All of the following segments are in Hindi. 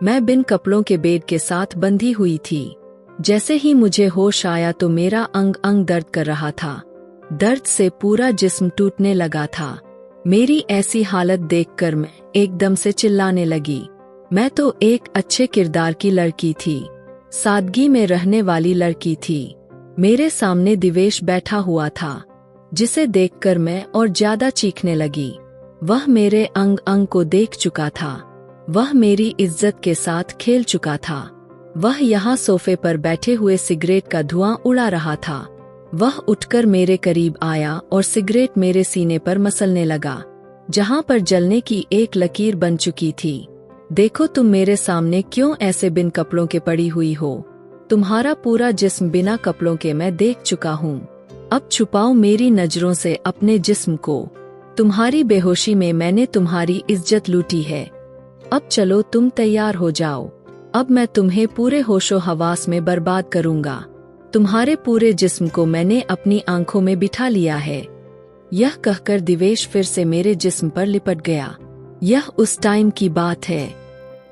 मैं बिन कपड़ों के बेड के साथ बंधी हुई थी। जैसे ही मुझे होश आया तो मेरा अंग अंग दर्द कर रहा था। दर्द से पूरा जिस्म टूटने लगा था। मेरी ऐसी हालत देखकर मैं एकदम से चिल्लाने लगी। मैं तो एक अच्छे किरदार की लड़की थी, सादगी में रहने वाली लड़की थी। मेरे सामने दिवेश बैठा हुआ था, जिसे देखकर मैं और ज्यादा चीखने लगी। वह मेरे अंग अंग को देख चुका था। वह मेरी इज्जत के साथ खेल चुका था। वह यहाँ सोफे पर बैठे हुए सिगरेट का धुआं उड़ा रहा था। वह उठकर मेरे करीब आया और सिगरेट मेरे सीने पर मसलने लगा, जहाँ पर जलने की एक लकीर बन चुकी थी। देखो, तुम मेरे सामने क्यों ऐसे बिन कपड़ों के पड़ी हुई हो? तुम्हारा पूरा जिस्म बिना कपड़ों के मैं देख चुका हूँ। अब छुपाओ मेरी नजरों से अपने जिस्म को। तुम्हारी बेहोशी में मैंने तुम्हारी इज्जत लूटी है। अब चलो, तुम तैयार हो जाओ। अब मैं तुम्हें पूरे होशो हवास में बर्बाद करूंगा। तुम्हारे पूरे जिस्म को मैंने अपनी आंखों में बिठा लिया है। यह कहकर दिवेश फिर से मेरे जिस्म पर लिपट गया। यह उस टाइम की बात है।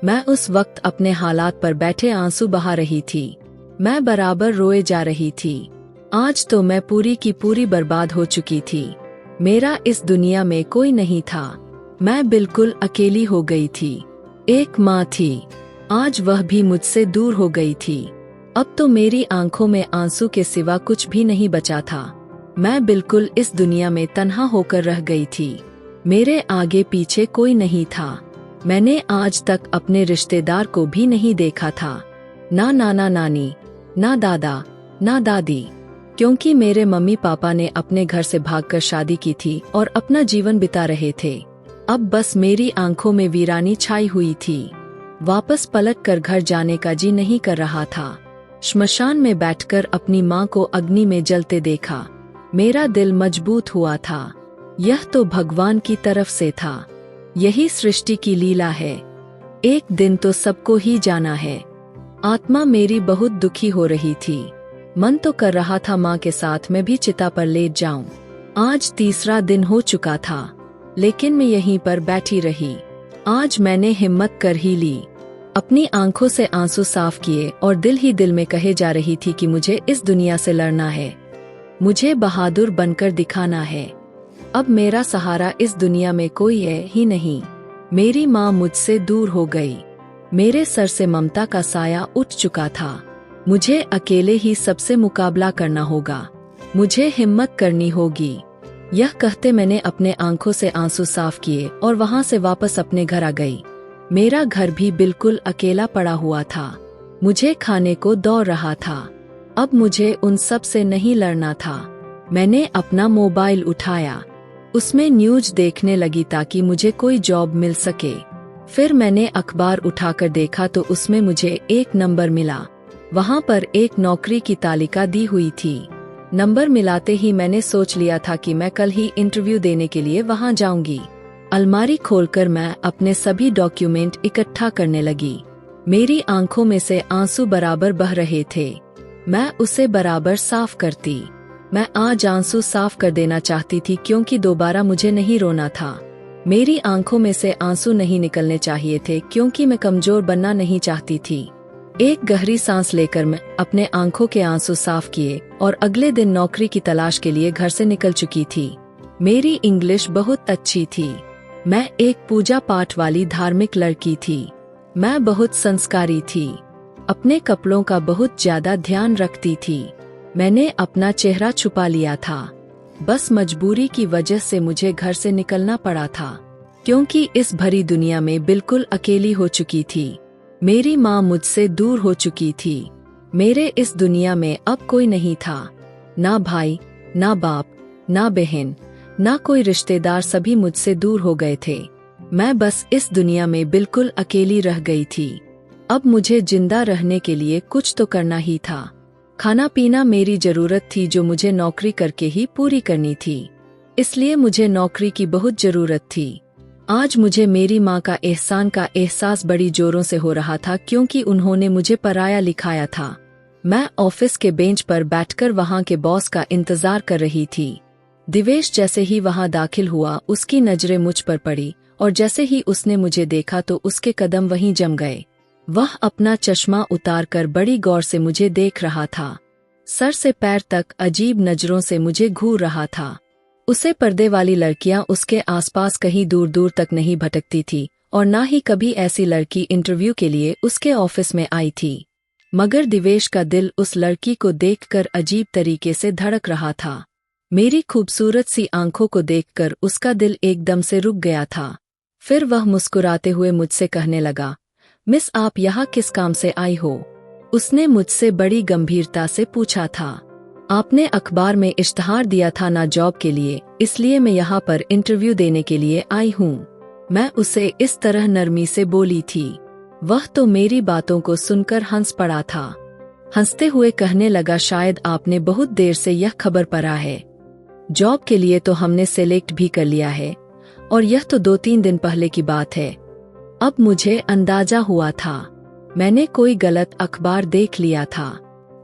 मैं उस वक्त अपने हालात पर बैठे आंसू बहा रही थी। मैं बराबर रोए जा रही थी। आज तो मैं पूरी की पूरी बर्बाद हो चुकी थी। मेरा इस दुनिया में कोई नहीं था। मैं बिल्कुल अकेली हो गई थी। एक माँ थी, आज वह भी मुझसे दूर हो गई थी। अब तो मेरी आंखों में आंसू के सिवा कुछ भी नहीं बचा था। मैं बिल्कुल इस दुनिया में तन्हा होकर रह गई थी। मेरे आगे पीछे कोई नहीं था। मैंने आज तक अपने रिश्तेदार को भी नहीं देखा था, ना नाना नानी, ना दादा, ना दादी, क्योंकि मेरे मम्मी पापा ने अपने घर से भागकर शादी की थी और अपना जीवन बिता रहे थे। अब बस मेरी आंखों में वीरानी छाई हुई थी। वापस पलटकर घर जाने का जी नहीं कर रहा था। श्मशान में बैठकर अपनी माँ को अग्नि में जलते देखा। मेरा दिल मजबूत हुआ था। यह तो भगवान की तरफ से था। यही सृष्टि की लीला है। एक दिन तो सबको ही जाना है। आत्मा मेरी बहुत दुखी हो रही थी। मन तो कर रहा था माँ के साथ मैं भी चिता पर लेट जाऊं। आज तीसरा दिन हो चुका था, लेकिन मैं यहीं पर बैठी रही। आज मैंने हिम्मत कर ही ली। अपनी आंखों से आंसू साफ किए और दिल ही दिल में कहे जा रही थी कि मुझे इस दुनिया से लड़ना है। मुझे बहादुर बनकर दिखाना है। अब मेरा सहारा इस दुनिया में कोई है ही नहीं। मेरी माँ मुझसे दूर हो गई। मेरे सर से ममता का साया उठ चुका था। मुझे अकेले ही सबसे मुकाबला करना होगा। मुझे हिम्मत करनी होगी। यह कहते मैंने अपने आंखों से आंसू साफ किए और वहां से वापस अपने घर आ गई। मेरा घर भी बिल्कुल अकेला पड़ा हुआ था। मुझे खाने को दौड़ रहा था। अब मुझे उन सब से नहीं लड़ना था। मैंने अपना मोबाइल उठाया, उसमें न्यूज़ देखने लगी ताकि मुझे कोई जॉब मिल सके। फिर मैंने अखबार उठाकर देखा तो उसमें मुझे एक नंबर मिला। वहां पर एक नौकरी की तालिका दी हुई थी। नंबर मिलाते ही मैंने सोच लिया था कि मैं कल ही इंटरव्यू देने के लिए वहां जाऊंगी। अलमारी खोलकर मैं अपने सभी डॉक्यूमेंट इकट्ठा करने लगी। मेरी आंखों में से आंसू बराबर बह रहे थे। मैं उसे बराबर साफ करती। मैं आज आंसू साफ कर देना चाहती थी, क्योंकि दोबारा मुझे नहीं रोना था। मेरी आंखों में से आंसू नहीं निकलने चाहिए थे, क्योंकि मैं कमजोर बनना नहीं चाहती थी। एक गहरी सांस लेकर मैं अपने आंखों के आंसू साफ किए और अगले दिन नौकरी की तलाश के लिए घर से निकल चुकी थी। मेरी इंग्लिश बहुत अच्छी थी। मैं एक पूजा पाठ वाली धार्मिक लड़की थी। मैं बहुत संस्कारी थी। अपने कपड़ों का बहुत ज्यादा ध्यान रखती थी। मैंने अपना चेहरा छुपा लिया था। बस मजबूरी की वजह से मुझे घर से निकलना पड़ा था, क्योंकि इस भरी दुनिया में बिल्कुल अकेली हो चुकी थी। मेरी माँ मुझसे दूर हो चुकी थी। मेरे इस दुनिया में अब कोई नहीं था। ना भाई, ना बाप, ना बहन, ना कोई रिश्तेदार, सभी मुझसे दूर हो गए थे। मैं बस इस दुनिया में बिल्कुल अकेली रह गई थी। अब मुझे जिंदा रहने के लिए कुछ तो करना ही था। खाना पीना मेरी जरूरत थी, जो मुझे नौकरी करके ही पूरी करनी थी। इसलिए मुझे नौकरी की बहुत जरूरत थी। आज मुझे मेरी माँ का एहसास बड़ी जोरों से हो रहा था, क्योंकि उन्होंने मुझे पराया लिखाया था। मैं ऑफिस के बेंच पर बैठकर वहाँ के बॉस का इंतजार कर रही थी। दिवेश जैसे ही वहाँ दाखिल हुआ, उसकी नजरें मुझ पर पड़ी और जैसे ही उसने मुझे देखा तो उसके कदम वहीं जम गए। वह अपना चश्मा उतारकर बड़ी गौर से मुझे देख रहा था। सर से पैर तक अजीब नजरों से मुझे घूर रहा था। उसे पर्दे वाली लड़कियां उसके आसपास कहीं दूर दूर तक नहीं भटकती थी और ना ही कभी ऐसी लड़की इंटरव्यू के लिए उसके ऑफिस में आई थी। मगर दिवेश का दिल उस लड़की को देखकर अजीब तरीके से धड़क रहा था। मेरी खूबसूरत सी आंखों को देखकर उसका दिल एकदम से रुक गया था। फिर वह मुस्कुराते हुए मुझसे कहने लगा, मिस आप यहाँ किस काम से आई हो? उसने मुझसे बड़ी गंभीरता से पूछा था। आपने अखबार में इश्तहार दिया था ना जॉब के लिए, इसलिए मैं यहाँ पर इंटरव्यू देने के लिए आई हूँ। मैं उसे इस तरह नरमी से बोली थी। वह तो मेरी बातों को सुनकर हंस पड़ा था। हंसते हुए कहने लगा, शायद आपने बहुत देर से यह खबर पढ़ा है। जॉब के लिए तो हमने सेलेक्ट भी कर लिया है और यह तो 2-3 दिन पहले की बात है। अब मुझे अंदाजा हुआ था, मैंने कोई गलत अखबार देख लिया था।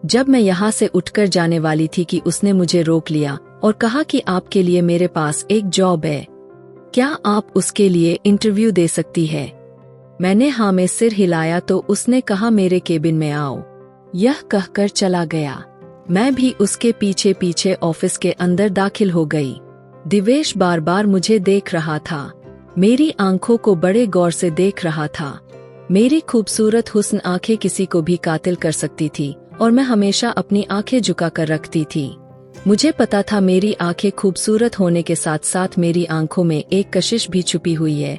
जब मैं यहाँ से उठकर जाने वाली थी कि उसने मुझे रोक लिया और कहा कि आपके लिए मेरे पास एक जॉब है, क्या आप उसके लिए इंटरव्यू दे सकती है? मैंने हाँ में सिर हिलाया तो उसने कहा, मेरे केबिन में आओ। यह कहकर चला गया। मैं भी उसके पीछे पीछे ऑफिस के अंदर दाखिल हो गई। दिवेश बार बार मुझे देख रहा था, मेरी आंखों को बड़े गौर से देख रहा था। मेरी खूबसूरत हुस्न आंखें किसी को भी कातिल कर सकती थी और मैं हमेशा अपनी आंखें झुका कर रखती थी। मुझे पता था मेरी आंखें खूबसूरत होने के साथ साथ मेरी आंखों में एक कशिश भी छुपी हुई है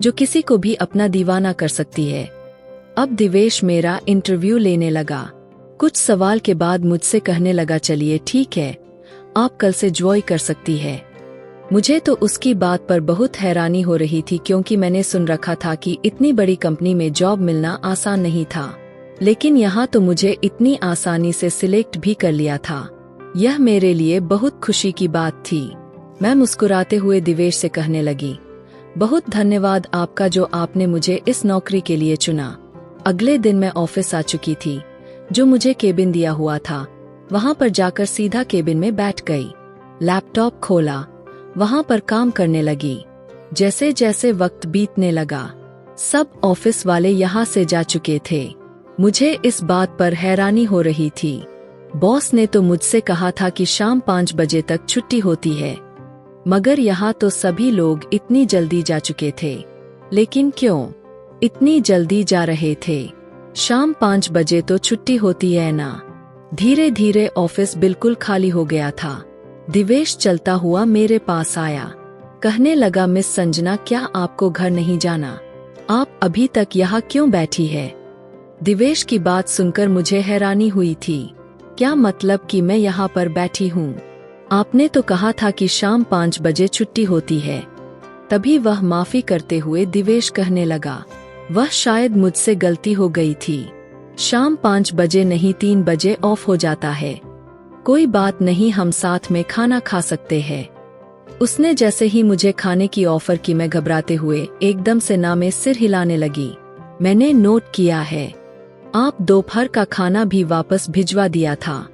जो किसी को भी अपना दीवाना कर सकती है। अब दिवेश मेरा इंटरव्यू लेने लगा। कुछ सवाल के बाद मुझसे कहने लगा, चलिए ठीक है, आप कल से ज्वाइन कर सकती है। मुझे तो उसकी बात पर बहुत हैरानी हो रही थी क्योंकि मैंने सुन रखा था कि इतनी बड़ी कंपनी में जॉब मिलना आसान नहीं था, लेकिन यहाँ तो मुझे इतनी आसानी से सिलेक्ट भी कर लिया था। यह मेरे लिए बहुत खुशी की बात थी। मैं मुस्कुराते हुए दिवेश से कहने लगी, बहुत धन्यवाद आपका जो आपने मुझे इस नौकरी के लिए चुना। अगले दिन मैं ऑफिस आ चुकी थी। जो मुझे केबिन दिया हुआ था वहाँ पर जाकर सीधा केबिन में बैठ गई। लैपटॉप खोला, वहाँ पर काम करने लगी। जैसे जैसे वक्त बीतने लगा, सब ऑफिस वाले यहाँ से जा चुके थे। मुझे इस बात पर हैरानी हो रही थी। बॉस ने तो मुझसे कहा था कि शाम 5 बजे तक छुट्टी होती है, मगर यहाँ तो सभी लोग इतनी जल्दी जा चुके थे। लेकिन क्यों इतनी जल्दी जा रहे थे? शाम 5 बजे तो छुट्टी होती है ना। धीरे धीरे ऑफिस बिल्कुल खाली हो गया था। दिवेश चलता हुआ मेरे पास आया, कहने लगा, मिस संजना, क्या आपको घर नहीं जाना? आप अभी तक यहाँ क्यों बैठी है? दिवेश की बात सुनकर मुझे हैरानी हुई थी। क्या मतलब कि मैं यहाँ पर बैठी हूँ? आपने तो कहा था कि शाम 5 बजे छुट्टी होती है। तभी वह माफी करते हुए दिवेश कहने लगा, वह शायद मुझसे गलती हो गई थी। शाम 5 बजे नहीं 3 बजे ऑफ हो जाता है। कोई बात नहीं, हम साथ में खाना खा सकते हैं। उसने जैसे ही मुझे खाने की ऑफर की, मैं घबराते हुए एकदम से ना में सिर हिलाने लगी। मैंने नोट किया है, आप दोपहर का खाना भी वापस भिजवा दिया था।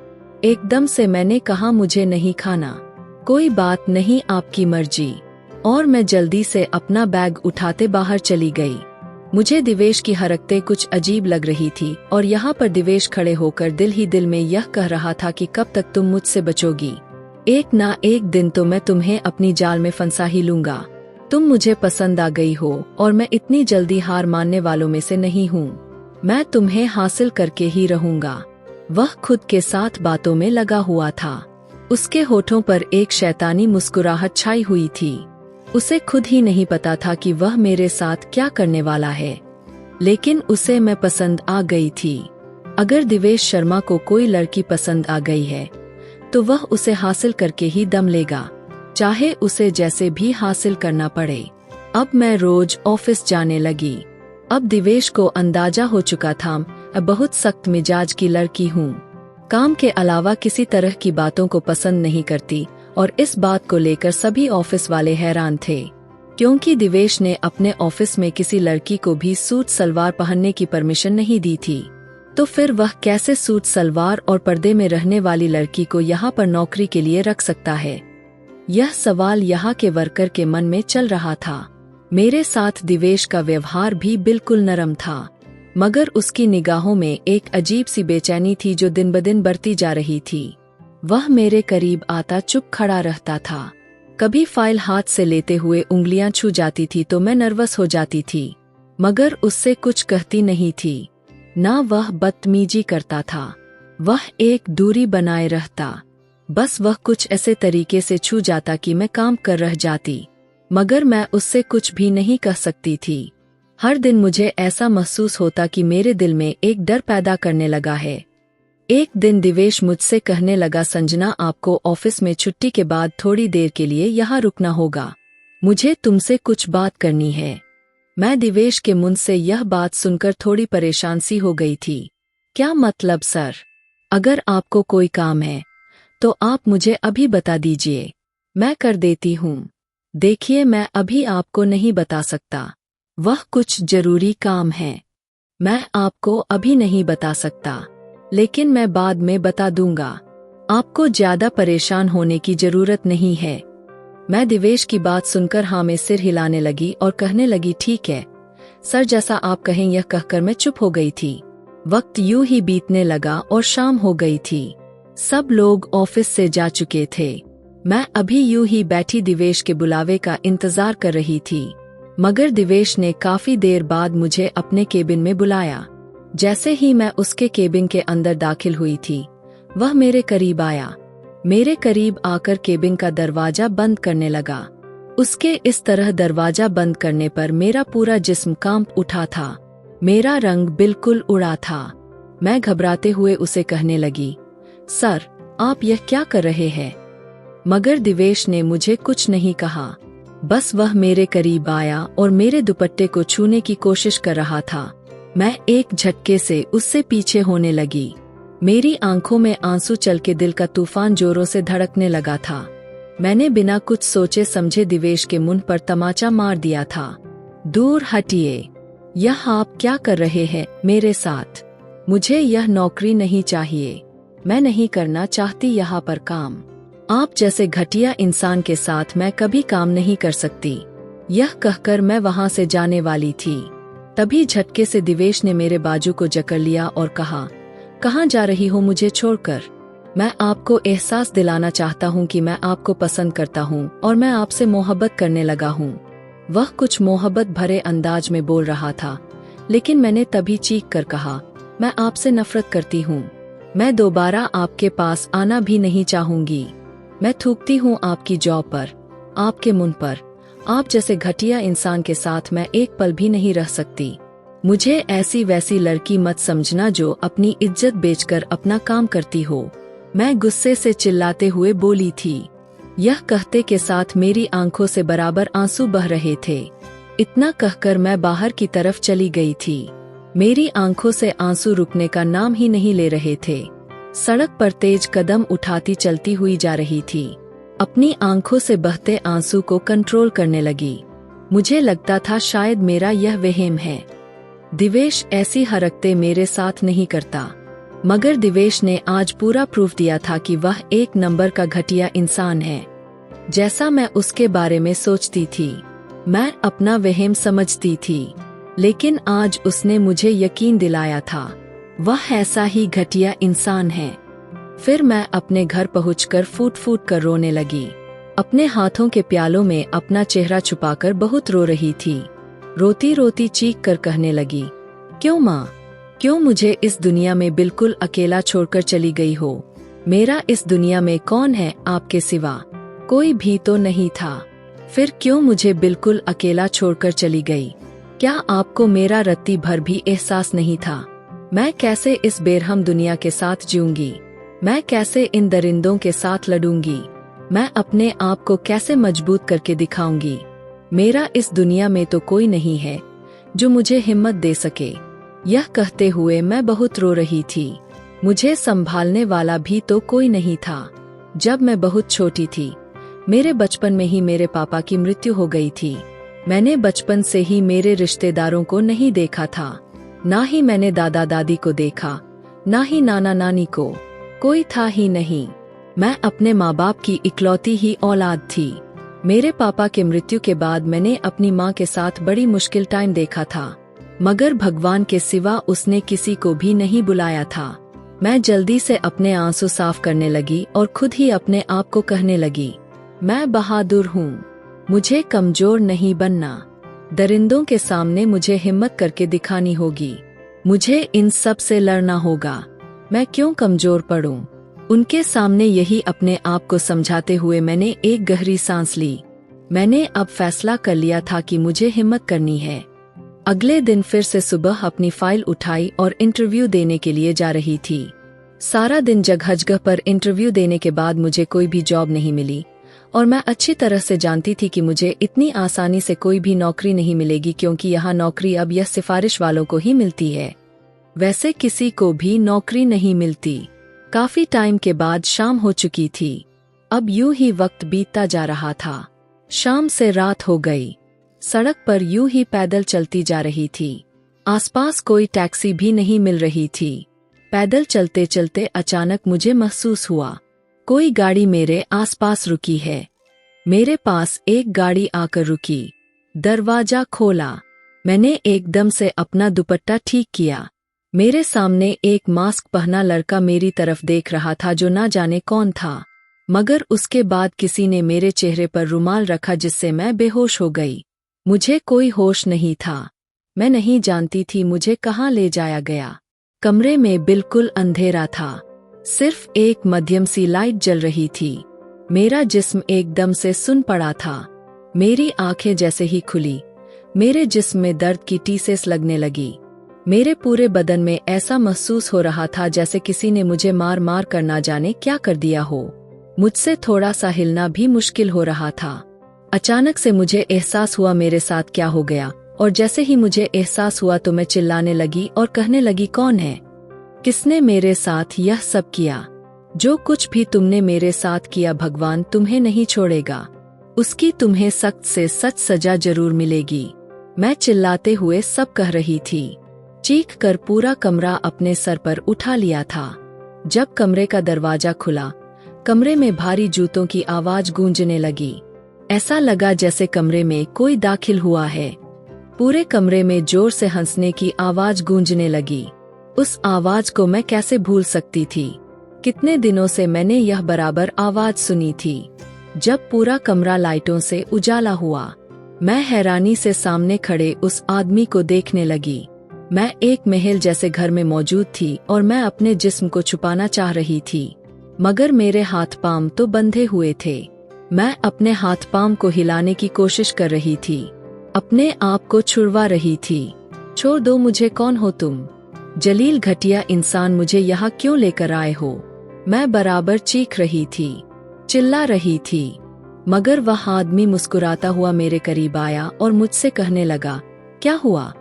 एकदम से मैंने कहा, मुझे नहीं खाना। कोई बात नहीं, आपकी मर्जी। और मैं जल्दी से अपना बैग उठाते बाहर चली गई। मुझे दिवेश की हरकतें कुछ अजीब लग रही थी और यहाँ पर दिवेश खड़े होकर दिल ही दिल में यह कह रहा था कि कब तक तुम मुझसे बचोगी? एक ना एक दिन तो मैं तुम्हें अपनी जाल में फंसा ही लूंगा। तुम मुझे पसंद आ गई हो और मैं इतनी जल्दी हार मानने वालों में से नहीं हूँ। मैं तुम्हें हासिल करके ही रहूंगा। वह खुद के साथ बातों में लगा हुआ था। उसके होठों पर एक शैतानी मुस्कुराहट छाई हुई थी। उसे खुद ही नहीं पता था कि वह मेरे साथ क्या करने वाला है, लेकिन उसे मैं पसंद आ गई थी। अगर दिवेश शर्मा को कोई लड़की पसंद आ गई है तो वह उसे हासिल करके ही दम लेगा, चाहे उसे जैसे भी हासिल करना पड़े। अब मैं रोज ऑफिस जाने लगी। अब दिवेश को अंदाजा हो चुका था मैं बहुत सख्त मिजाज की लड़की हूँ। काम के अलावा किसी तरह की बातों को पसंद नहीं करती और इस बात को लेकर सभी ऑफिस वाले हैरान थे, क्योंकि दिवेश ने अपने ऑफिस में किसी लड़की को भी सूट सलवार पहनने की परमिशन नहीं दी थी। तो फिर वह कैसे सूट सलवार और पर्दे में रहने वाली लड़की को यहाँ पर नौकरी के लिए रख सकता है? यह सवाल यहाँ के वर्कर के मन में चल रहा था। मेरे साथ दिवेश का व्यवहार भी बिल्कुल नरम था। मगर उसकी निगाहों में एक अजीब सी बेचैनी थी जो दिन ब दिन बढ़ती जा रही थी। वह मेरे करीब आता चुप खड़ा रहता था। कभी फाइल हाथ से लेते हुए उंगलियां छू जाती थी तो मैं नर्वस हो जाती थी, मगर उससे कुछ कहती नहीं थी। ना वह बदतमीजी करता था, वह एक दूरी बनाए रहता। बस वह कुछ ऐसे तरीके से छू जाता कि मैं काम कर रह जाती, मगर मैं उससे कुछ भी नहीं कह सकती थी। हर दिन मुझे ऐसा महसूस होता कि मेरे दिल में एक डर पैदा करने लगा है। एक दिन दिवेश मुझसे कहने लगा, संजना आपको ऑफिस में छुट्टी के बाद थोड़ी देर के लिए यहाँ रुकना होगा, मुझे तुमसे कुछ बात करनी है। मैं दिवेश के मुंह से यह बात सुनकर थोड़ी परेशान सी हो गई थी। क्या मतलब सर? अगर आपको कोई काम है तो आप मुझे अभी बता दीजिए, मैं कर देती हूँ। देखिए मैं अभी आपको नहीं बता सकता, वह कुछ जरूरी काम है। मैं आपको अभी नहीं बता सकता, लेकिन मैं बाद में बता दूंगा। आपको ज्यादा परेशान होने की जरूरत नहीं है। मैं दिवेश की बात सुनकर हाँ में सिर हिलाने लगी और कहने लगी, ठीक है सर, जैसा आप कहें। यह कहकर मैं चुप हो गई थी। वक्त यूं ही बीतने लगा और शाम हो गई थी। सब लोग ऑफिस से जा चुके थे। मैं अभी यूं ही बैठी दिवेश के बुलावे का इंतजार कर रही थी, मगर दिवेश ने काफी देर बाद मुझे अपने केबिन में बुलाया। जैसे ही मैं उसके केबिन के अंदर दाखिल हुई थी, वह मेरे करीब आया। मेरे करीब आकर केबिन का दरवाजा बंद करने लगा। उसके इस तरह दरवाजा बंद करने पर मेरा पूरा जिस्म कांप उठा था। मेरा रंग बिल्कुल उड़ा था। मैं घबराते हुए उसे कहने लगी, सर आप यह क्या कर रहे हैं? मगर दिवेश ने मुझे कुछ नहीं कहा। बस वह मेरे करीब आया और मेरे दुपट्टे को छूने की कोशिश कर रहा था। मैं एक झटके से उससे पीछे होने लगी। मेरी आंखों में आंसू चल के दिल का तूफान जोरों से धड़कने लगा था। मैंने बिना कुछ सोचे समझे दिवेश के मुंह पर तमाचा मार दिया था। दूर हटिए, यह आप क्या कर रहे हैं मेरे साथ? मुझे यह नौकरी नहीं चाहिए। मैं नहीं करना चाहती यहाँ पर काम। आप जैसे घटिया इंसान के साथ मैं कभी काम नहीं कर सकती। यह कहकर मैं वहाँ से जाने वाली थी। तभी झटके से दिवेश ने मेरे बाजू को जकड़ लिया और कहा, कहाँ जा रही हो मुझे छोड़कर? मैं आपको एहसास दिलाना चाहता हूँ कि मैं आपको पसंद करता हूँ और मैं आपसे मोहब्बत करने लगा हूँ। वह कुछ मोहब्बत भरे अंदाज में बोल रहा था, लेकिन मैंने तभी चीख कर कहा, मैं आपसे नफरत करती हूँ। मैं दोबारा आपके पास आना भी नहीं चाहूंगी। मैं थूकती हूँ आपकी जॉब पर, आपके मुंह पर। आप जैसे घटिया इंसान के साथ मैं एक पल भी नहीं रह सकती। मुझे ऐसी वैसी लड़की मत समझना जो अपनी इज्जत बेचकर अपना काम करती हो। मैं गुस्से से चिल्लाते हुए बोली थी। यह कहते के साथ मेरी आंखों से बराबर आंसू बह रहे थे। इतना कहकर मैं बाहर की तरफ चली गई थी। मेरी आंखों से आंसू रुकने का नाम ही नहीं ले रहे थे। सड़क पर तेज कदम उठाती चलती हुई जा रही थी। अपनी आंखों से बहते आंसू को कंट्रोल करने लगी। मुझे लगता था शायद मेरा यह वहम है। दिवेश ऐसी हरकतें मेरे साथ नहीं करता, मगर दिवेश ने आज पूरा प्रूफ दिया था कि वह एक नंबर का घटिया इंसान है। जैसा मैं उसके बारे में सोचती थी, मैं अपना वहम समझती थी, लेकिन आज उसने मुझे यकीन दिलाया था वह ऐसा ही घटिया इंसान है। फिर मैं अपने घर पहुंचकर फूट फूट कर रोने लगी। अपने हाथों के प्यालों में अपना चेहरा छुपाकर बहुत रो रही थी। रोती रोती चीख कर कहने लगी, क्यों माँ, क्यों मुझे इस दुनिया में बिल्कुल अकेला छोड़कर चली गई हो? मेरा इस दुनिया में कौन है आपके सिवा? कोई भी तो नहीं था। फिर क्यों मुझे बिल्कुल अकेला छोड़कर चली गई? क्या आपको मेरा रत्ती भर भी एहसास नहीं था? मैं कैसे इस बेरहम दुनिया के साथ जीऊंगी? मैं कैसे इन दरिंदों के साथ लड़ूंगी? मैं अपने आप को कैसे मजबूत करके दिखाऊंगी? मेरा इस दुनिया में तो कोई नहीं है जो मुझे हिम्मत दे सके। यह कहते हुए मैं बहुत रो रही थी। मुझे संभालने वाला भी तो कोई नहीं था। जब मैं बहुत छोटी थी, मेरे बचपन में ही मेरे पापा की मृत्यु हो गई थी। मैंने बचपन से ही मेरे रिश्तेदारों को नहीं देखा था। ना ही मैंने दादा दादी को देखा, ना ही नाना नानी को। कोई था ही नहीं। मैं अपने माँ बाप की इकलौती ही औलाद थी। मेरे पापा के मृत्यु के बाद मैंने अपनी माँ के साथ बड़ी मुश्किल टाइम देखा था। मगर भगवान के सिवा उसने किसी को भी नहीं बुलाया था। मैं जल्दी से अपने आंसू साफ करने लगी और खुद ही अपने आप को कहने लगी, मैं बहादुर हूँ, मुझे कमजोर नहीं बनना। दरिंदों के सामने मुझे हिम्मत करके दिखानी होगी, मुझे इन सब से लड़ना होगा। मैं क्यों कमजोर पड़ूं? उनके सामने यही अपने आप को समझाते हुए मैंने एक गहरी सांस ली। मैंने अब फैसला कर लिया था कि मुझे हिम्मत करनी है। अगले दिन फिर से सुबह अपनी फाइल उठाई और इंटरव्यू देने के लिए जा रही थी। सारा दिन जगह जगह पर इंटरव्यू देने के बाद मुझे कोई भी जॉब नहीं मिली और मैं अच्छी तरह से जानती थी कि मुझे इतनी आसानी से कोई भी नौकरी नहीं मिलेगी, क्योंकि यहाँ नौकरी अब यह सिफारिश वालों को ही मिलती है, वैसे किसी को भी नौकरी नहीं मिलती। काफी टाइम के बाद शाम हो चुकी थी। अब यूं ही वक्त बीतता जा रहा था। शाम से रात हो गई। सड़क पर यूं ही पैदल चलती जा रही थी। आसपास कोई टैक्सी भी नहीं मिल रही थी। पैदल चलते चलते अचानक मुझे महसूस हुआ कोई गाड़ी मेरे आसपास रुकी है। मेरे पास एक गाड़ी आकर रुकी। दरवाजा खोला। मैंने एकदम से अपना दुपट्टा ठीक किया। मेरे सामने एक मास्क पहना लड़का मेरी तरफ देख रहा था, जो ना जाने कौन था, मगर उसके बाद किसी ने मेरे चेहरे पर रुमाल रखा, जिससे मैं बेहोश हो गई। मुझे कोई होश नहीं था। मैं नहीं जानती थी मुझे कहाँ ले जाया गया। कमरे में बिल्कुल अंधेरा था। सिर्फ एक मध्यम सी लाइट जल रही थी। मेरा जिस्म एकदम से सुन पड़ा था। मेरी आंखें जैसे ही खुली, मेरे जिस्म में दर्द की टीसेस लगने लगी। मेरे पूरे बदन में ऐसा महसूस हो रहा था जैसे किसी ने मुझे मार मार कर ना जाने क्या कर दिया हो। मुझसे थोड़ा सा हिलना भी मुश्किल हो रहा था। अचानक से मुझे एहसास हुआ मेरे साथ क्या हो गया, और जैसे ही मुझे एहसास हुआ तो मैं चिल्लाने लगी और कहने लगी, कौन है? किसने मेरे साथ यह सब किया? जो कुछ भी तुमने मेरे साथ किया, भगवान तुम्हें नहीं छोड़ेगा। उसकी तुम्हें सख्त से सख्त सजा जरूर मिलेगी। मैं चिल्लाते हुए सब कह रही थी। चीख कर पूरा कमरा अपने सर पर उठा लिया था। जब कमरे का दरवाजा खुला, कमरे में भारी जूतों की आवाज गूंजने लगी। ऐसा लगा जैसे कमरे में कोई दाखिल हुआ है। पूरे कमरे में जोर से हंसने की आवाज गूंजने लगी। उस आवाज को मैं कैसे भूल सकती थी? कितने दिनों से मैंने यह बराबर आवाज सुनी थी। जब पूरा कमरा लाइटों से उजाला हुआ, मैं हैरानी से सामने खड़े उस आदमी को देखने लगी। मैं एक महल जैसे घर में मौजूद थी और मैं अपने जिस्म को छुपाना चाह रही थी, मगर मेरे हाथ पांव तो बंधे हुए थे। मैं अपने हाथ पांव को हिलाने की कोशिश कर रही थी, अपने आप को छुड़वा रही थी। छोड़ दो मुझे, कौन हो तुम? जलील घटिया इंसान, मुझे यहाँ क्यों लेकर आए हो? मैं बराबर चीख रही थी, चिल्ला रही थी, मगर वह आदमी मुस्कुराता हुआ मेरे करीब आया और मुझसे कहने लगा, क्या हुआ?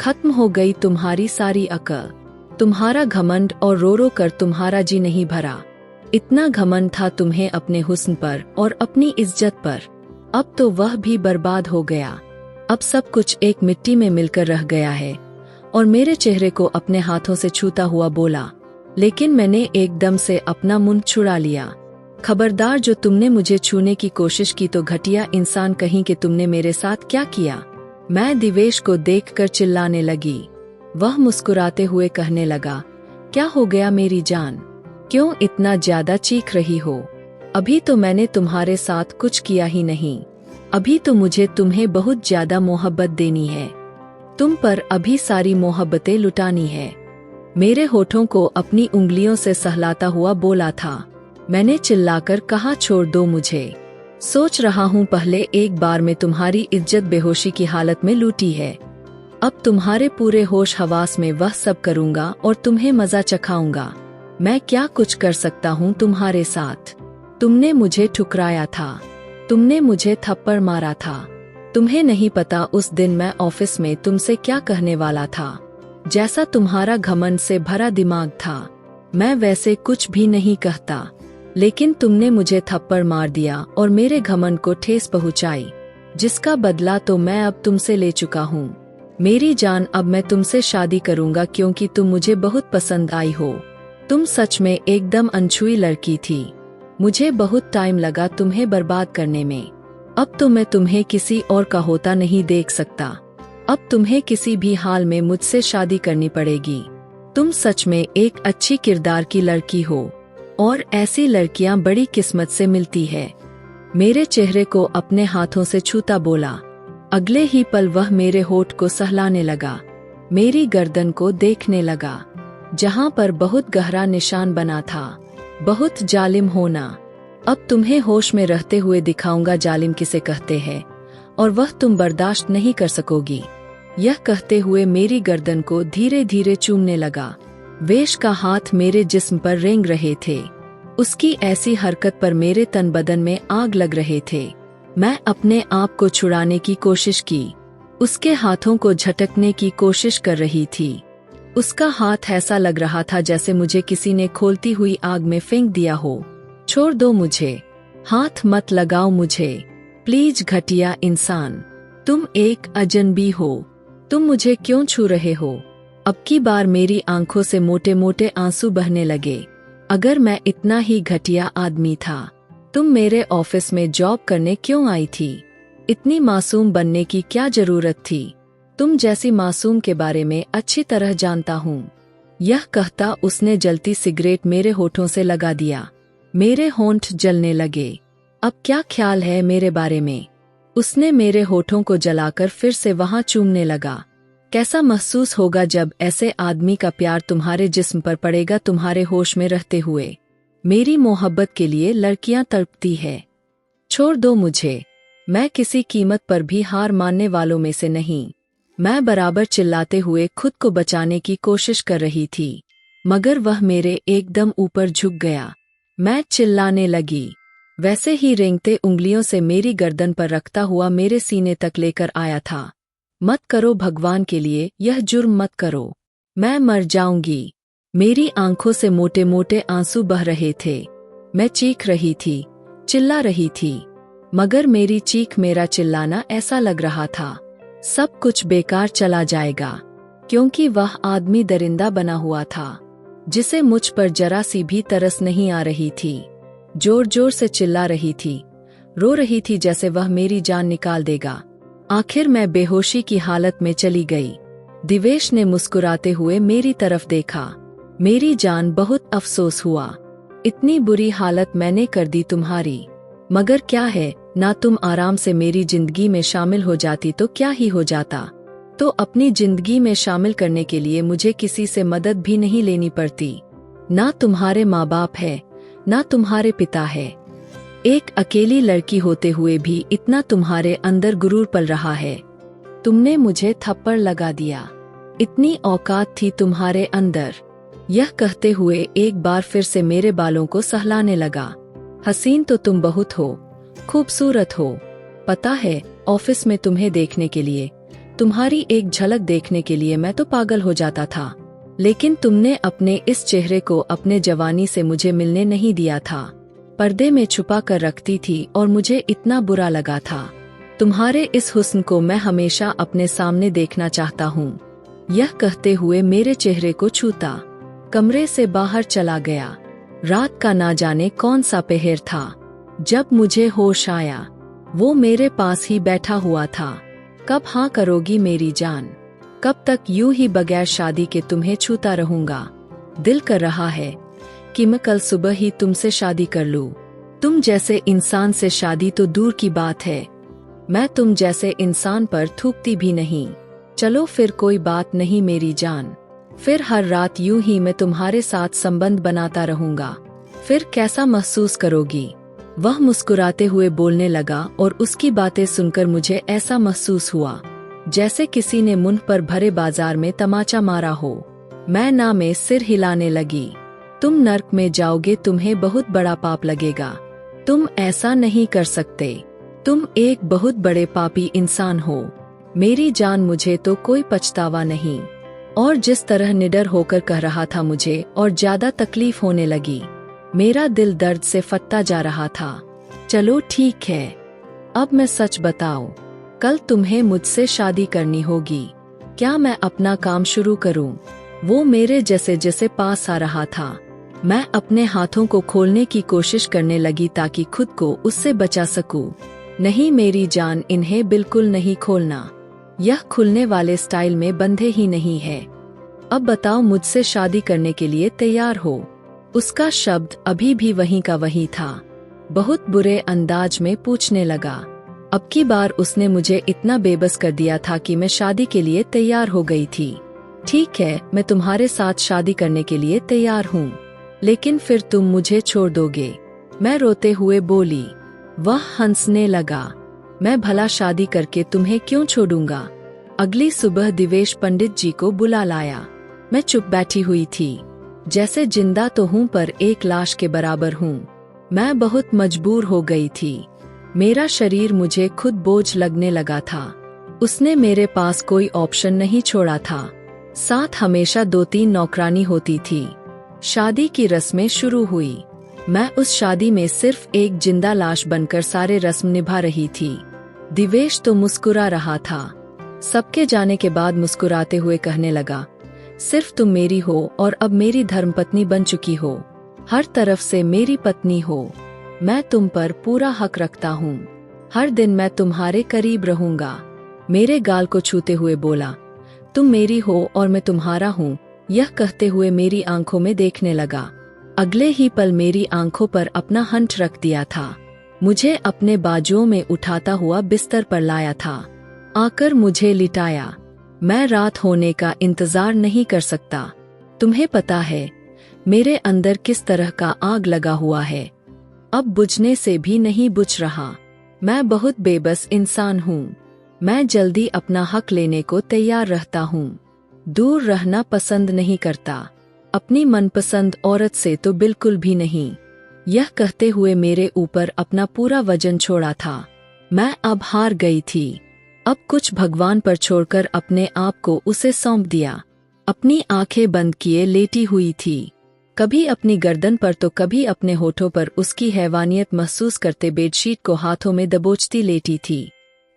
खत्म हो गई तुम्हारी सारी अकल, तुम्हारा घमंड, और रो रो कर तुम्हारा जी नहीं भरा। इतना घमंड था तुम्हें अपने हुस्न पर और अपनी इज्जत पर, अब तो वह भी बर्बाद हो गया। अब सब कुछ एक मिट्टी में मिलकर रह गया है। और मेरे चेहरे को अपने हाथों से छूता हुआ बोला, लेकिन मैंने एकदम से अपना मुंह छुड़ा लिया। खबरदार, जो तुमने मुझे छूने की कोशिश की तो घटिया इंसान कहीं कि तुमने मेरे साथ क्या किया? मैं दिवेश को देखकर चिल्लाने लगी। वह मुस्कुराते हुए कहने लगा, क्या हो गया मेरी जान? क्यों इतना ज्यादा चीख रही हो? अभी तो मैंने तुम्हारे साथ कुछ किया ही नहीं। अभी तो मुझे तुम्हें बहुत ज्यादा मोहब्बत देनी है। तुम पर अभी सारी मोहब्बतें लुटानी है। मेरे होठों को अपनी उंगलियों से सहलाता हुआ बोला था। मैंने चिल्लाकर कहा, छोड़ दो मुझे। सोच रहा हूँ पहले एक बार में तुम्हारी इज्जत बेहोशी की हालत में लूटी है। अब तुम्हारे पूरे होश हवास में वह सब करूँगा और तुम्हें मजा चखाऊंगा। मैं क्या कुछ कर सकता हूँ तुम्हारे साथ? तुमने मुझे ठुकराया था, तुमने मुझे थप्पड़ मारा था। तुम्हें नहीं पता उस दिन मैं ऑफिस में तुमसे क्या कहने वाला था। जैसा तुम्हारा घमंड से भरा दिमाग था, मैं वैसे कुछ भी नहीं कहता, लेकिन तुमने मुझे थप्पड़ मार दिया और मेरे घमंड को ठेस पहुंचाई, जिसका बदला तो मैं अब तुमसे ले चुका हूँ। मेरी जान, अब मैं तुमसे शादी करूंगा क्योंकि तुम मुझे बहुत पसंद आई हो। तुम सच में एकदम अनछुई लड़की थी। मुझे बहुत टाइम लगा तुम्हें बर्बाद करने में। अब तो मैं तुम्हें किसी और का होता नहीं देख सकता। अब तुम्हें किसी भी हाल में मुझसे शादी करनी पड़ेगी। तुम सच में एक अच्छी किरदार की लड़की हो और ऐसी लड़कियां बड़ी किस्मत से मिलती है। मेरे चेहरे को अपने हाथों से छूता बोला। अगले ही पल वह मेरे होठ को सहलाने लगा, मेरी गर्दन को देखने लगा, जहां पर बहुत गहरा निशान बना था। बहुत जालिम होना। अब तुम्हें होश में रहते हुए दिखाऊंगा जालिम किसे कहते हैं, और वह तुम बर्दाश्त नहीं कर सकोगी। यह कहते हुए मेरी गर्दन को धीरे धीरे चूमने लगा। वेश का हाथ मेरे जिस्म पर रेंग रहे थे। उसकी ऐसी हरकत पर मेरे तन बदन में आग लग रहे थे। मैं अपने आप को छुड़ाने की कोशिश की, उसके हाथों को झटकने की कोशिश कर रही थी। उसका हाथ ऐसा लग रहा था जैसे मुझे किसी ने खोलती हुई आग में फेंक दिया हो। छोड़ दो मुझे, हाथ मत लगाओ मुझे, प्लीज घटिया इंसान, तुम एक अजनबी हो, तुम मुझे क्यों छू रहे हो? अब की बार मेरी आंखों से मोटे मोटे आंसू बहने लगे। अगर मैं इतना ही घटिया आदमी था, तुम मेरे ऑफिस में जॉब करने क्यों आई थी? इतनी मासूम बनने की क्या जरूरत थी? तुम जैसी मासूम के बारे में अच्छी तरह जानता हूँ। यह कहता उसने जलती सिगरेट मेरे होठों से लगा दिया। मेरे होंठ जलने लगे। अब क्या ख्याल है मेरे बारे में? उसने मेरे होठों को जलाकर फिर से वहां चूमने लगा। कैसा महसूस होगा जब ऐसे आदमी का प्यार तुम्हारे जिस्म पर पड़ेगा तुम्हारे होश में रहते हुए? मेरी मोहब्बत के लिए लड़कियां तड़पती है। छोड़ दो मुझे, मैं किसी कीमत पर भी हार मानने वालों में से नहीं। मैं बराबर चिल्लाते हुए खुद को बचाने की कोशिश कर रही थी, मगर वह मेरे एकदम ऊपर झुक गया। मैं चिल्लाने लगी। वैसे ही रेंगते उंगलियों से मेरी गर्दन पर रखता हुआ मेरे सीने तक लेकर आया था। मत करो भगवान के लिए, यह जुर्म मत करो, मैं मर जाऊंगी। मेरी आंखों से मोटे मोटे आंसू बह रहे थे। मैं चीख रही थी, चिल्ला रही थी, मगर मेरी चीख, मेरा चिल्लाना ऐसा लग रहा था सब कुछ बेकार चला जाएगा, क्योंकि वह आदमी दरिंदा बना हुआ था, जिसे मुझ पर जरा सी भी तरस नहीं आ रही थी। जोर जोर से चिल्ला रही थी, रो रही थी जैसे वह मेरी जान निकाल देगा। आखिर मैं बेहोशी की हालत में चली गई। दिवेश ने मुस्कुराते हुए मेरी तरफ देखा। मेरी जान, बहुत अफसोस हुआ, इतनी बुरी हालत मैंने कर दी तुम्हारी। मगर क्या है, ना तुम आराम से मेरी जिंदगी में शामिल हो जाती तो क्या ही हो जाता। तो अपनी जिंदगी में शामिल करने के लिए मुझे किसी से मदद भी नहीं लेनी पड़ती। ना तुम्हारे माँ बाप है, ना तुम्हारे पिता है। एक अकेली लड़की होते हुए भी इतना तुम्हारे अंदर गुरूर पल रहा है। तुमने मुझे थप्पड़ लगा दिया, इतनी औकात थी तुम्हारे अंदर। यह कहते हुए एक बार फिर से मेरे बालों को सहलाने लगा। हसीन तो तुम बहुत हो, खूबसूरत हो। पता है, ऑफिस में तुम्हें देखने के लिए, तुम्हारी एक झलक देखने के लिए मैं तो पागल हो जाता था। लेकिन तुमने अपने इस चेहरे को अपने जवानी से मुझे मिलने नहीं दिया था, पर्दे में छुपा कर रखती थी और मुझे इतना बुरा लगा था। तुम्हारे इस हुस्न को मैं हमेशा अपने सामने देखना चाहता हूँ। यह कहते हुए मेरे चेहरे को छूता कमरे से बाहर चला गया। रात का ना जाने कौन सा पहर था। जब मुझे होश आया, वो मेरे पास ही बैठा हुआ था। कब हाँ करोगी मेरी जान? कब तक यूं ही बगैर शादी के तुम्हें छूता रहूंगा? दिल कर रहा है कि मैं कल सुबह ही तुमसे शादी कर लूं। तुम जैसे इंसान से शादी तो दूर की बात है, मैं तुम जैसे इंसान पर थूकती भी नहीं। चलो फिर कोई बात नहीं मेरी जान, फिर हर रात यूं ही मैं तुम्हारे साथ संबंध बनाता रहूंगा। फिर कैसा महसूस करोगी? वह मुस्कुराते हुए बोलने लगा और उसकी बातें सुनकर मुझे ऐसा महसूस हुआ जैसे किसी ने मुंह पर भरे बाजार में तमाचा मारा हो। मैं ना में सिर हिलाने लगी। तुम नर्क में जाओगे, तुम्हें बहुत बड़ा पाप लगेगा। तुम ऐसा नहीं कर सकते, तुम एक बहुत बड़े पापी इंसान हो। मेरी जान, मुझे तो कोई पछतावा नहीं। और जिस तरह निडर होकर कह रहा था मुझे और ज्यादा तकलीफ होने लगी। मेरा दिल दर्द से फटता जा रहा था। चलो ठीक है, अब मैं सच बताओ, कल तुम्हें मुझसे शादी करनी होगी। क्या मैं अपना काम शुरू करूं? वो मेरे जैसे जैसे पास आ रहा था, मैं अपने हाथों को खोलने की कोशिश करने लगी ताकि खुद को उससे बचा सकूं। नहीं मेरी जान, इन्हें बिल्कुल नहीं खोलना। यह खुलने वाले स्टाइल में बंधे ही नहीं है। अब बताओ, मुझसे शादी करने के लिए तैयार हो? उसका शब्द अभी भी वहीं का वहीं था। बहुत बुरे अंदाज में पूछने लगा। अब की बार उसने मुझे इतना बेबस कर दिया था कि मैं शादी के लिए तैयार हो गई थी। ठीक है, मैं तुम्हारे साथ शादी करने के लिए तैयार हूँ, लेकिन फिर तुम मुझे छोड़ दोगे? मैं रोते हुए बोली। वह हंसने लगा। मैं भला शादी करके तुम्हें क्यों छोड़ूंगा? अगली सुबह दिवेश पंडित जी को बुला लाया। मैं चुप बैठी हुई थी, जैसे जिंदा तो हूँ पर एक लाश के बराबर हूँ। मैं बहुत मजबूर हो गई थी। मेरा शरीर मुझे खुद बोझ लगने लगा था। उसने मेरे पास कोई ऑप्शन नहीं छोड़ा था। साथ हमेशा 2-3 नौकरानी होती थी। शादी की रस्में शुरू हुई। मैं उस शादी में सिर्फ एक जिंदा लाश बनकर सारे रस्म निभा रही थी। दिवेश तो मुस्कुरा रहा था। सबके जाने के बाद मुस्कुराते हुए कहने लगा, सिर्फ तुम मेरी हो और अब मेरी धर्मपत्नी बन चुकी हो। हर तरफ से मेरी पत्नी हो। मैं तुम पर पूरा हक रखता हूँ। हर दिन मैं तुम्हारे करीब रहूंगा। मेरे गाल को छूते हुए बोला, तुम मेरी हो और मैं तुम्हारा हूँ। यह कहते हुए मेरी आंखों में देखने लगा। अगले ही पल मेरी आंखों पर अपना हंठ रख दिया था। मुझे अपने बाजुओं में उठाता हुआ बिस्तर पर लाया था। आकर मुझे लिटाया। मैं रात होने का इंतजार नहीं कर सकता। तुम्हें पता है मेरे अंदर किस तरह का आग लगा हुआ है। अब बुझने से भी नहीं बुझ रहा। मैं बहुत बेबस इंसान हूँ। मैं जल्दी अपना हक लेने को तैयार रहता हूँ। दूर रहना पसंद नहीं करता। अपनी मनपसंद औरत से तो बिल्कुल भी नहीं। यह कहते हुए मेरे ऊपर अपना पूरा वजन छोड़ा था। मैं अब हार गई थी। अब कुछ भगवान पर छोड़कर अपने आप को उसे सौंप दिया। अपनी आंखें बंद किए लेटी हुई थी। कभी अपनी गर्दन पर तो कभी अपने होठों पर उसकी हैवानियत महसूस करते बेडशीट को हाथों में दबोचती लेटी थी।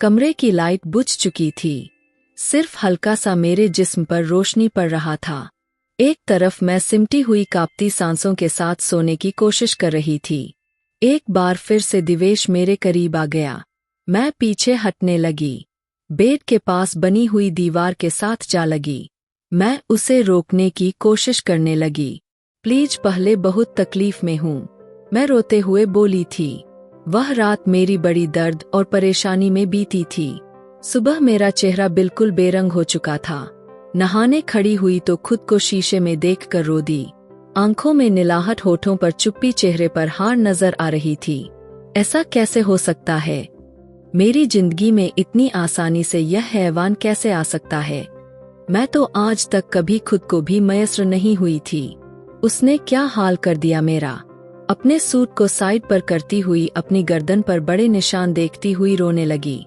कमरे की लाइट बुझ चुकी थी। सिर्फ हल्का सा मेरे जिस्म पर रोशनी पड़ रहा था। एक तरफ मैं सिमटी हुई कांपती सांसों के साथ सोने की कोशिश कर रही थी। एक बार फिर से दिवेश मेरे करीब आ गया। मैं पीछे हटने लगी। बेड के पास बनी हुई दीवार के साथ जा लगी। मैं उसे रोकने की कोशिश करने लगी। प्लीज, पहले बहुत तकलीफ में हूँ, मैं रोते हुए बोली थी। वह रात मेरी बड़ी दर्द और परेशानी में बीती थी। सुबह मेरा चेहरा बिल्कुल बेरंग हो चुका था। नहाने खड़ी हुई तो खुद को शीशे में देखकर रो दी। आंखों में निलाहट, होठों पर चुप्पी, चेहरे पर हार नजर आ रही थी। ऐसा कैसे हो सकता है? मेरी जिंदगी में इतनी आसानी से यह हैवान कैसे आ सकता है? मैं तो आज तक कभी खुद को भी मयस्र नहीं हुई थी। उसने क्या हाल कर दिया मेरा। अपने सूट को साइड पर करती हुई अपनी गर्दन पर बड़े निशान देखती हुई रोने लगी।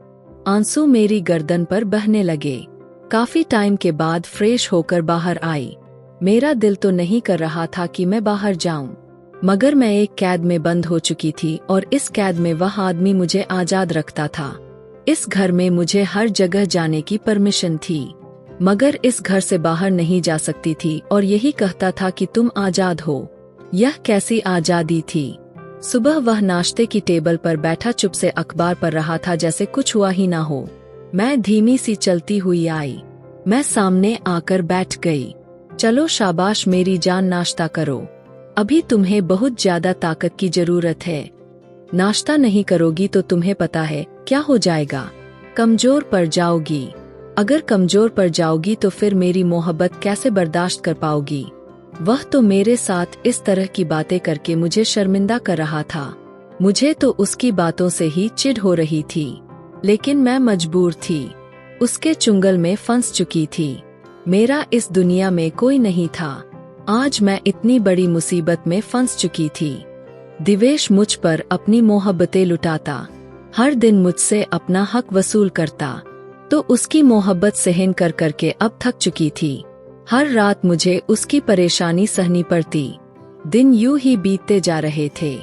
आंसू मेरी गर्दन पर बहने लगे। काफी टाइम के बाद फ्रेश होकर बाहर आई। मेरा दिल तो नहीं कर रहा था कि मैं बाहर जाऊं, मगर मैं एक कैद में बंद हो चुकी थी और इस कैद में वह आदमी मुझे आजाद रखता था। इस घर में मुझे हर जगह जाने की परमिशन थी, मगर इस घर से बाहर नहीं जा सकती थी और यही कहता था कि तुम आजाद हो। यह कैसी आजादी थी? सुबह वह नाश्ते की टेबल पर बैठा चुप से अखबार पढ़ रहा था, जैसे कुछ हुआ ही ना हो। मैं धीमी सी चलती हुई आई। मैं सामने आकर बैठ गई। चलो शाबाश मेरी जान, नाश्ता करो। अभी तुम्हें बहुत ज्यादा ताकत की जरूरत है। नाश्ता नहीं करोगी तो तुम्हें पता है क्या हो जाएगा? कमजोर पड़ जाओगी। अगर कमजोर पड़ जाओगी तो फिर मेरी मोहब्बत कैसे बर्दाश्त कर पाओगी? वह तो मेरे साथ इस तरह की बातें करके मुझे शर्मिंदा कर रहा था। मुझे तो उसकी बातों से ही चिढ़ हो रही थी, लेकिन मैं मजबूर थी। उसके चुंगल में फंस चुकी थी। मेरा इस दुनिया में कोई नहीं था। आज मैं इतनी बड़ी मुसीबत में फंस चुकी थी। दिवेश मुझ पर अपनी मोहब्बतें लुटाता, हर दिन मुझसे अपना हक वसूल करता, तो उसकी मोहब्बत सहन कर करके अब थक चुकी थी। हर रात मुझे उसकी परेशानी सहनी पड़ती। दिन यूं ही बीतते जा रहे थे।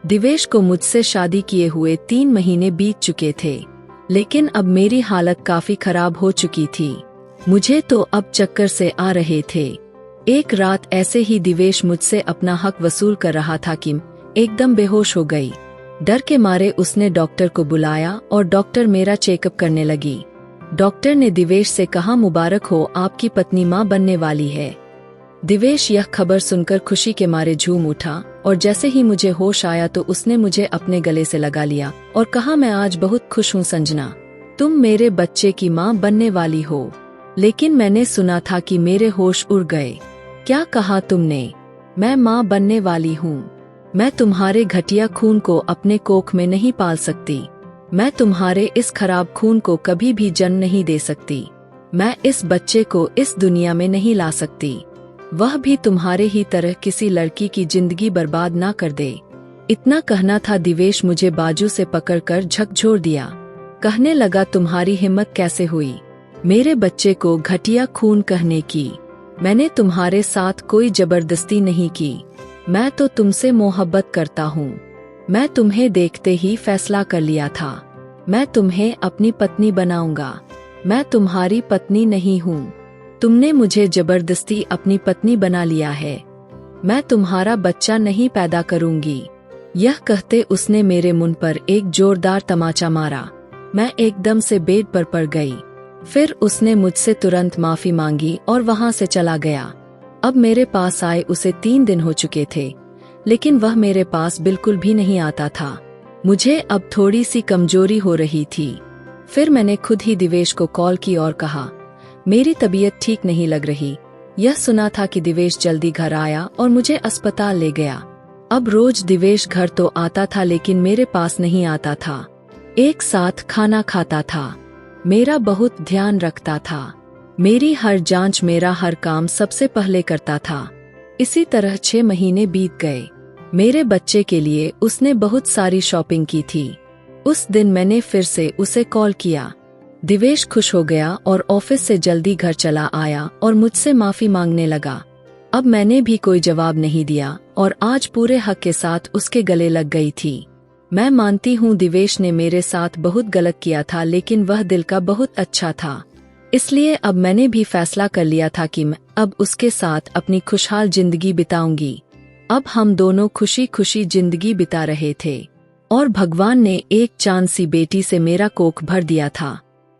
दिवेश को मुझसे शादी किए हुए 3 महीने बीत चुके थे, लेकिन अब मेरी हालत काफी खराब हो चुकी थी। मुझे तो अब चक्कर से आ रहे थे। एक रात ऐसे ही दिवेश मुझसे अपना हक वसूल कर रहा था कि एकदम बेहोश हो गई। डर के मारे उसने डॉक्टर को बुलाया और डॉक्टर मेरा चेकअप करने लगी। डॉक्टर ने दिवेश से कहा, मुबारक हो, आपकी पत्नी मां बनने वाली है। दिवेश यह खबर सुनकर खुशी के मारे झूम उठा और जैसे ही मुझे होश आया तो उसने मुझे अपने गले से लगा लिया और कहा, मैं आज बहुत खुश हूँ संजना, तुम मेरे बच्चे की मां बनने वाली हो। लेकिन मैंने सुना था कि मेरे होश उड़ गए। क्या कहा तुमने? मैं मां बनने वाली हूँ। मैं तुम्हारे घटिया खून को अपने कोख में नहीं पाल सकती। मैं तुम्हारे इस खराब खून को कभी भी जन्म नहीं दे सकती। मैं इस बच्चे को इस दुनिया में नहीं ला सकती, वह भी तुम्हारे ही तरह किसी लड़की की जिंदगी बर्बाद ना कर दे। इतना कहना था, दिवेश मुझे बाजू से पकड़कर झकझोर दिया। कहने लगा, तुम्हारी हिम्मत कैसे हुई मेरे बच्चे को घटिया खून कहने की? मैंने तुम्हारे साथ कोई जबरदस्ती नहीं की। मैं तो तुमसे मोहब्बत करता हूँ। मैं तुम्हें देखते ही फैसला कर लिया था, मैं तुम्हें अपनी पत्नी बनाऊंगा। मैं तुम्हारी पत्नी नहीं हूँ, तुमने मुझे जबरदस्ती अपनी पत्नी बना लिया है। मैं तुम्हारा बच्चा नहीं पैदा करूंगी। यह कहते उसने मेरे मुंह पर एक जोरदार तमाचा मारा। मैं एकदम से बेड पर पड़ गई। फिर उसने मुझसे तुरंत माफी मांगी और वहां से चला गया। अब मेरे पास आए उसे 3 दिन हो चुके थे, लेकिन वह मेरे पास बिल्कुल भी नहीं आता था। मुझे अब थोड़ी सी कमजोरी हो रही थी। फिर मैंने खुद ही दिवेश को कॉल की और कहा, मेरी तबीयत ठीक नहीं लग रही। यह सुना था कि दिवेश जल्दी घर आया और मुझे अस्पताल ले गया। अब रोज दिवेश घर तो आता था लेकिन मेरे पास नहीं आता था। एक साथ खाना खाता था, मेरा बहुत ध्यान रखता था, मेरी हर जांच, मेरा हर काम सबसे पहले करता था। इसी तरह 6 महीने बीत गए। मेरे बच्चे के लिए उसने बहुत सारी शॉपिंग की थी। उस दिन मैंने फिर से उसे कॉल किया। दिवेश खुश हो गया और ऑफिस से जल्दी घर चला आया और मुझसे माफी मांगने लगा। अब मैंने भी कोई जवाब नहीं दिया और आज पूरे हक के साथ उसके गले लग गई थी। मैं मानती हूँ दिवेश ने मेरे साथ बहुत गलत किया था, लेकिन वह दिल का बहुत अच्छा था। इसलिए अब मैंने भी फैसला कर लिया था कि मैं अब उसके साथ अपनी खुशहाल जिंदगी बिताऊंगी। अब हम दोनों खुशी खुशी जिंदगी बिता रहे थे और भगवान ने एक चांद सी बेटी से मेरा कोख भर दिया था।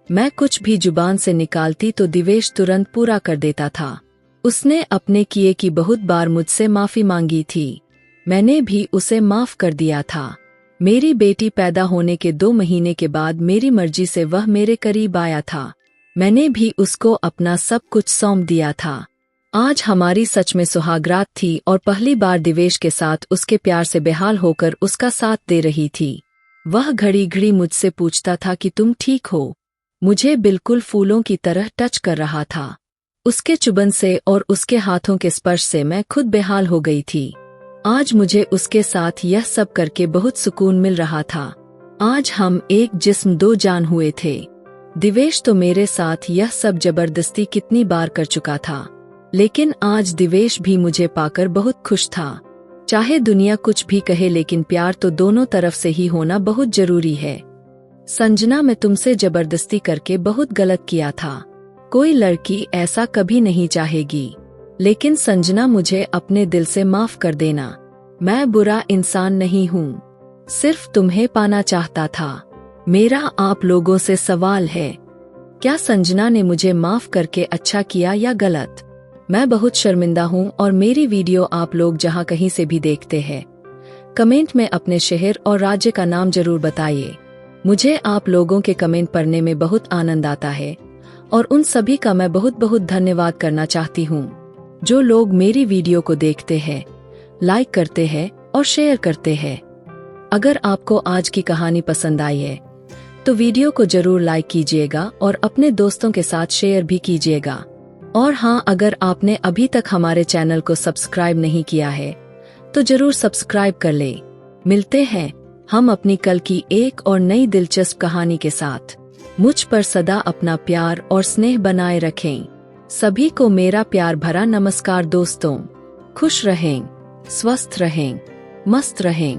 मैं कुछ भी जुबान से निकालती तो दिवेश तुरंत पूरा कर देता था। उसने अपने किए की बहुत बार मुझसे माफी मांगी थी, मैंने भी उसे माफ कर दिया था। मेरी बेटी पैदा होने के 2 महीने के बाद मेरी मर्जी से वह मेरे करीब आया था। मैंने भी उसको अपना सब कुछ सौंप दिया था। आज हमारी सच में सुहागरात थी और पहली बार दिवेश के साथ उसके प्यार से बेहाल होकर उसका साथ दे रही थी। वह घड़ी घड़ी मुझसे पूछता था कि तुम ठीक हो। मुझे बिल्कुल फूलों की तरह टच कर रहा था। उसके चुबन से और उसके हाथों के स्पर्श से मैं खुद बेहाल हो गई थी। आज मुझे उसके साथ यह सब करके बहुत सुकून मिल रहा था। आज हम एक जिस्म 2 जान हुए थे। दिवेश तो मेरे साथ यह सब जबरदस्ती कितनी बार कर चुका था, लेकिन आज दिवेश भी मुझे पाकर बहुत खुश था। चाहे दुनिया कुछ भी कहे, लेकिन प्यार तो दोनों तरफ से ही होना बहुत जरूरी है। संजना, मैं तुमसे जबरदस्ती करके बहुत गलत किया था। कोई लड़की ऐसा कभी नहीं चाहेगी। लेकिन संजना, मुझे अपने दिल से माफ कर देना। मैं बुरा इंसान नहीं हूँ, सिर्फ तुम्हें पाना चाहता था। मेरा आप लोगों से सवाल है, क्या संजना ने मुझे माफ करके अच्छा किया या गलत? मैं बहुत शर्मिंदा हूँ और मेरी वीडियो आप लोग जहाँ कहीं से भी देखते हैं, कमेंट में अपने शहर और राज्य का नाम जरूर बताइए। मुझे आप लोगों के कमेंट पढ़ने में बहुत आनंद आता है और उन सभी का मैं बहुत बहुत धन्यवाद करना चाहती हूँ जो लोग मेरी वीडियो को देखते हैं, लाइक करते हैं और शेयर करते हैं। अगर आपको आज की कहानी पसंद आई है तो वीडियो को जरूर लाइक कीजिएगा और अपने दोस्तों के साथ शेयर भी कीजिएगा। और हाँ, अगर आपने अभी तक हमारे चैनल को सब्सक्राइब नहीं किया है तो जरूर सब्सक्राइब कर ले। मिलते हैं हम अपनी कल की एक और नई दिलचस्प कहानी के साथ। मुझ पर सदा अपना प्यार और स्नेह बनाए रखें। सभी को मेरा प्यार भरा नमस्कार दोस्तों। खुश रहें, स्वस्थ रहें, मस्त रहें।